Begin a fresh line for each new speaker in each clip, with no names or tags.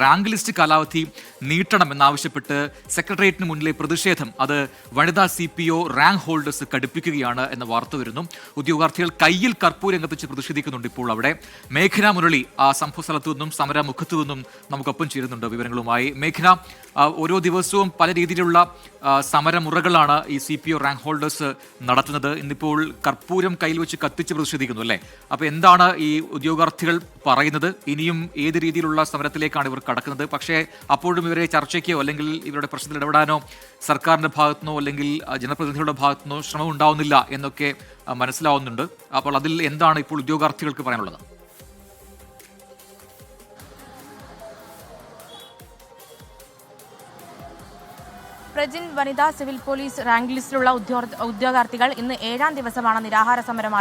Rank list കാലാവധി നീട്ടണമെന്നാവശ്യപ്പെട്ട് സെക്രട്ടേറിയറ്റിന് മുന്നിലെ പ്രതിഷേധം അത് വനിതാ CPO റാങ്ക് ഹോൾഡേഴ്സ് കടുപ്പിക്കുകയാണ് എന്ന വാർത്ത വരുന്നു. ഉദ്യോഗാർത്ഥികൾ കയ്യിൽ കർപ്പൂരം കത്തിച്ച് പ്രതിഷേധിക്കുന്നുണ്ട്. ഇപ്പോൾ അവിടെ മേഘന മുരളി ആ സംഭവ സ്ഥലത്തു നിന്നും സമരമുഖത്തു നിന്നും നമുക്കൊപ്പം ചേരുന്നുണ്ട് വിവരങ്ങളുമായി. മേഘന, ഓരോ ദിവസവും പല രീതിയിലുള്ള സമരമുറകളാണ് ഈ CPO റാങ്ക് ഹോൾഡേഴ്സ് നടത്തുന്നത്. ഇന്നിപ്പോൾ കർപ്പൂരം കയ്യിൽ വെച്ച് കത്തിച്ച് പ്രതിഷേധിക്കുന്നു അല്ലേ? അപ്പോൾ എന്താണ് ഈ ഉദ്യോഗാർത്ഥികൾ പറയുന്നത്? ഇനിയും ഏത് രീതിയിലുള്ള സമരത്തിലേക്കാണ് ഇവർ കടക്കുന്നത്? പക്ഷേ അപ്പോഴും ഇവരെ ചർച്ചയ്ക്കോ അല്ലെങ്കിൽ ഇവരുടെ പ്രശ്നത്തിൽ ഇടപെടാനോ സർക്കാരിന്റെ ഭാഗത്തുനിന്നോ അല്ലെങ്കിൽ ജനപ്രതിനിധികളുടെ ഭാഗത്തുനിന്നോ ശ്രമം ഉണ്ടാവുന്നില്ല എന്നൊക്കെ മനസ്സിലാവുന്നുണ്ട്. അപ്പോൾ അതിൽ എന്താണ് ഇപ്പോൾ ഉദ്യോഗാർത്ഥികൾക്ക് പറയാനുള്ളത്?
പ്രജിൻ, വനിതാ സിവിൽ പോലീസ് റാങ്ക് ലിസ്റ്റിലുള്ള ഉദ്യോഗാർത്ഥികൾ ഇന്ന് 7ാം ദിവസമാണ് നിരാഹാര സമരം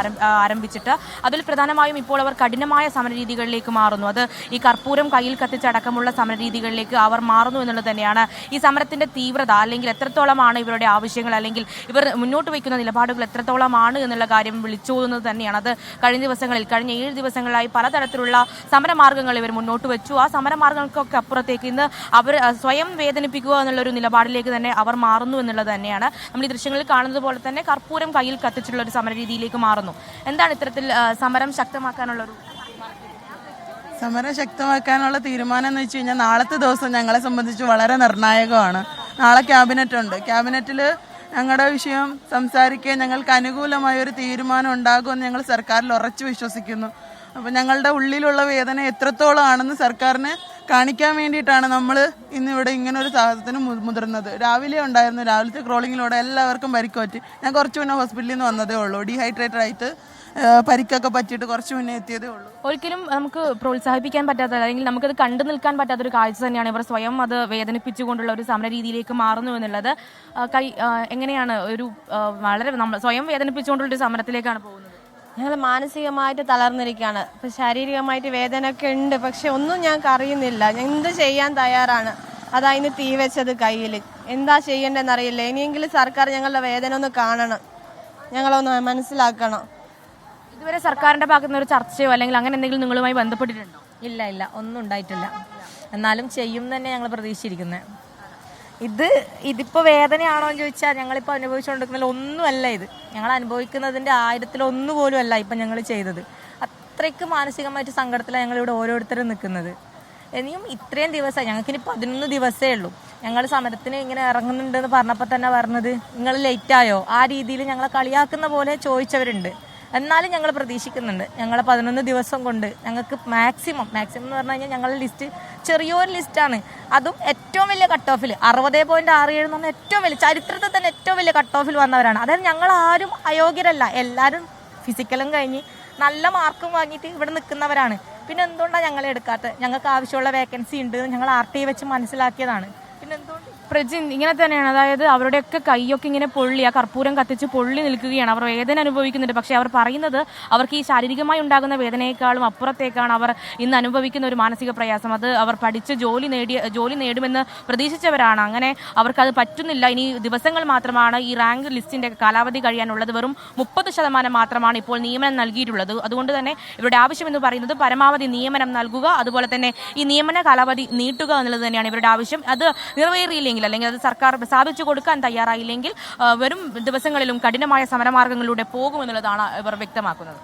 ആരംഭിച്ചിട്ട്. അതിൽ പ്രധാനമായും ഇപ്പോൾ അവർ കഠിനമായ സമരരീതികളിലേക്ക് മാറുന്നു. അത് ഈ കർപ്പൂരം കയ്യിൽ കത്തിച്ചടക്കമുള്ള സമരരീതികളിലേക്ക് അവർ മാറുന്നു എന്നുള്ളത് തന്നെയാണ്. ഈ സമരത്തിന്റെ തീവ്രത അല്ലെങ്കിൽ എത്രത്തോളമാണ് ഇവരുടെ ആവശ്യങ്ങൾ അല്ലെങ്കിൽ ഇവർ മുന്നോട്ട് വയ്ക്കുന്ന നിലപാടുകൾ എത്രത്തോളമാണ് എന്നുള്ള കാര്യം വിളിച്ചോതുന്നത് തന്നെയാണ്. അത് കഴിഞ്ഞ 7 ദിവസങ്ങളായി പലതരത്തിലുള്ള സമരമാർഗ്ഗങ്ങൾ ഇവർ മുന്നോട്ട് വെച്ചു. ആ സമരമാർഗ്ഗങ്ങൾക്കൊക്കെ അപ്പുറത്തേക്ക് ഇന്ന് അവർ സ്വയം വേദനിപ്പിക്കുക എന്നുള്ളൊരു നിലപാടിലേക്ക് തന്നെ അവർ മാറുന്നു എന്നുള്ളത് തന്നെയാണ്. നമ്മൾ ഈ ദൃശ്യങ്ങളിൽ കാണുന്നത് പോലെ തന്നെ കർപ്പൂരം കയ്യിൽ കത്തിച്ചുള്ള ഒരു സമരരീതിയിലേക്ക് മാറുന്നു. എന്താണ് ഇത്തരത്തിൽ സമരം
ശക്തമാക്കാനുള്ള തീരുമാനം എന്ന് വെച്ച് കഴിഞ്ഞാൽ നാളത്തെ ദിവസം ഞങ്ങളെ സംബന്ധിച്ച് വളരെ നിർണായകമാണ്. നാളെ ക്യാബിനറ്റ് ഉണ്ട്. ക്യാബിനറ്റിൽ ഞങ്ങളുടെ വിഷയം സംസാരിക്കാൻ ഞങ്ങൾക്ക് അനുകൂലമായ ഒരു തീരുമാനം ഉണ്ടാകുമെന്ന് ഞങ്ങൾ സർക്കാരിൽ ഉറച്ചു വിശ്വസിക്കുന്നു. അപ്പോൾ ഞങ്ങളുടെ ഉള്ളിലുള്ള വേദന എത്രത്തോളം ആണെന്ന് സർക്കാരിന് കാണിക്കാൻ വേണ്ടിയിട്ടാണ് നമ്മൾ ഇന്നിവിടെ ഇങ്ങനൊരു സാഹചര്യത്തിന് മുതിർന്നത്. രാവിലെ ഉണ്ടായിരുന്നു, രാവിലത്തെ ക്രോളിങ്ങിലൂടെ എല്ലാവർക്കും പരിക്ക് പറ്റി. ഞാൻ കുറച്ച് മുന്നേ ഹോസ്പിറ്റലിൽ നിന്ന് വന്നതേ ഉള്ളൂ. ഡീഹൈഡ്രേറ്റഡ് ആയിട്ട് പരിക്കൊക്കെ പറ്റിയിട്ട് കുറച്ച് മുന്നേ എത്തിയതേ ഉള്ളൂ.
ഒരിക്കലും നമുക്ക് പ്രോത്സാഹിപ്പിക്കാൻ പറ്റാത്ത അല്ലെങ്കിൽ നമുക്കത് കണ്ടു നിൽക്കാൻ പറ്റാത്തൊരു കാഴ്ച തന്നെയാണ്. ഇവർ സ്വയം അത് വേദനിപ്പിച്ചുകൊണ്ടുള്ള ഒരു സമര രീതിയിലേക്ക് മാറുന്നു എന്നുള്ളത്. എങ്ങനെയാണ് ഒരു വളരെ നമ്മൾ സ്വയം വേദനിപ്പിച്ചുകൊണ്ടുള്ളൊരു സമരത്തിലേക്കാണ് പോകുന്നത്?
ഞങ്ങൾ മാനസികമായിട്ട് തളർന്നിരിക്കുകയാണ്. ഇപ്പം ശാരീരികമായിട്ട് വേദനയൊക്കെ ഉണ്ട്, പക്ഷെ ഒന്നും ഞങ്ങൾക്ക് അറിയുന്നില്ല. എന്ത് ചെയ്യാൻ തയ്യാറാണ്. അതതിന് തീ വെച്ചത് കയ്യിൽ. എന്താ ചെയ്യേണ്ടതെന്ന് അറിയില്ല. ഇനിയെങ്കിലും സർക്കാർ ഞങ്ങളുടെ വേദന ഒന്ന് കാണണം, ഞങ്ങളൊന്ന് മനസ്സിലാക്കണം.
ഇതുവരെ സർക്കാരിന്റെ ഭാഗത്തു നിന്ന് ഒരു ചർച്ചയോ അല്ലെങ്കിൽ അങ്ങനെ എന്തെങ്കിലും നിങ്ങളുമായി ബന്ധപ്പെട്ടിട്ടുണ്ടോ?
ഇല്ല, ഒന്നും ഉണ്ടായിട്ടില്ല. എന്നാലും ചെയ്യും തന്നെ ഞങ്ങൾ പ്രതീക്ഷിച്ചിരിക്കുന്നത്. ഇതിപ്പോൾ വേദനയാണോ എന്ന് ചോദിച്ചാൽ ഞങ്ങളിപ്പോൾ അനുഭവിച്ചുകൊണ്ടിരിക്കുന്നതിൽ ഒന്നുമല്ല. ഞങ്ങൾ അനുഭവിക്കുന്നതിൻ്റെ 1000-1 പോലും അല്ല ഇപ്പം ഞങ്ങൾ ചെയ്തത്. അത്രയ്ക്ക് മാനസികമായിട്ട് സങ്കടത്തിലാണ് ഞങ്ങളിവിടെ ഓരോരുത്തരും നിൽക്കുന്നത്. ഇനിയും ഇത്രയും ദിവസമായി, ഞങ്ങൾക്കിനി 11 ദിവസമേ ഉള്ളൂ. ഞങ്ങൾ സമരത്തിന് ഇങ്ങനെ ഇറങ്ങുന്നുണ്ടെന്ന് പറഞ്ഞപ്പോൾ തന്നെ പറഞ്ഞത് നിങ്ങൾ ലേറ്റായോ, ആ രീതിയിൽ ഞങ്ങളെ കളിയാക്കുന്ന പോലെ ചോദിച്ചവരുണ്ട്. എന്നാലും ഞങ്ങൾ പ്രതീക്ഷിക്കുന്നുണ്ട്. ഞങ്ങളെ 11 ദിവസം കൊണ്ട് ഞങ്ങൾക്ക് മാക്സിമം എന്ന് പറഞ്ഞു കഴിഞ്ഞാൽ ഞങ്ങളുടെ ലിസ്റ്റ് ചെറിയൊരു ലിസ്റ്റാണ്. അതും ഏറ്റവും വലിയ കട്ട് ഓഫിൽ 60.67 എന്ന് പറഞ്ഞാൽ ഏറ്റവും വലിയ ചരിത്രത്തിൽ തന്നെ ഏറ്റവും വലിയ കട്ട് ഓഫിൽ വന്നവരാണ്. അതായത് ഞങ്ങളാരും അയോഗ്യരല്ല. എല്ലാവരും ഫിസിക്കലും കഴിഞ്ഞ് നല്ല മാർക്കും വാങ്ങിയിട്ട് ഇവിടെ നിൽക്കുന്നവരാണ്. പിന്നെ എന്തുകൊണ്ടാണ് ഞങ്ങളെ എടുക്കാത്തത്? ഞങ്ങൾക്ക് ആവശ്യമുള്ള വേക്കൻസി ഉണ്ട്, ഞങ്ങൾ RT വെച്ച് മനസ്സിലാക്കിയതാണ്. പിന്നെ എന്തുകൊണ്ട്
പ്രജിൻ ഇങ്ങനെ തന്നെയാണ്? അതായത് അവരുടെയൊക്കെ കൈയൊക്കെ ഇങ്ങനെ പൊള്ളി, ആ കർപ്പൂരം കത്തിച്ച് പൊള്ളി നിൽക്കുകയാണ്. അവർ വേദന അനുഭവിക്കുന്നുണ്ട്. പക്ഷേ അവർ പറയുന്നത് അവർക്ക് ഈ ശാരീരികമായി ഉണ്ടാകുന്ന വേദനയെക്കാളും അപ്പുറത്തേക്കാണ് അവർ ഇന്ന് അനുഭവിക്കുന്ന ഒരു മാനസിക പ്രയാസം. അത് അവർ പഠിച്ച് ജോലി നേടുമെന്ന് പ്രതീക്ഷിച്ചവരാണ്. അങ്ങനെ അവർക്കത് പറ്റുന്നില്ല. ഇനി ദിവസങ്ങൾ മാത്രമാണ് ഈ റാങ്ക് ലിസ്റ്റിന്റെ കാലാവധി കഴിയാനുള്ളത്. വെറും 30% മാത്രമാണ് ഇപ്പോൾ നിയമനം നൽകിയിട്ടുള്ളത്. അതുകൊണ്ട് തന്നെ ഇവരുടെ ആവശ്യം എന്ന് പറയുന്നത് പരമാവധി നിയമനം നൽകുക, അതുപോലെ തന്നെ ഈ നിയമന കാലാവധി നീട്ടുക എന്നുള്ളത് തന്നെയാണ് ഇവരുടെ ആവശ്യം. അത് നിറവേറിയില്ലെങ്കിൽ അല്ലെങ്കിൽ അത് സർക്കാർ സ്ഥാപിച്ചു കൊടുക്കാൻ തയ്യാറായില്ലെങ്കിൽ വരും ദിവസങ്ങളിലും കഠിനമായ സമരമാർഗ്ഗങ്ങളിലൂടെ പോകുമെന്നുള്ളതാണ് ഇവർ വ്യക്തമാക്കുന്നത്.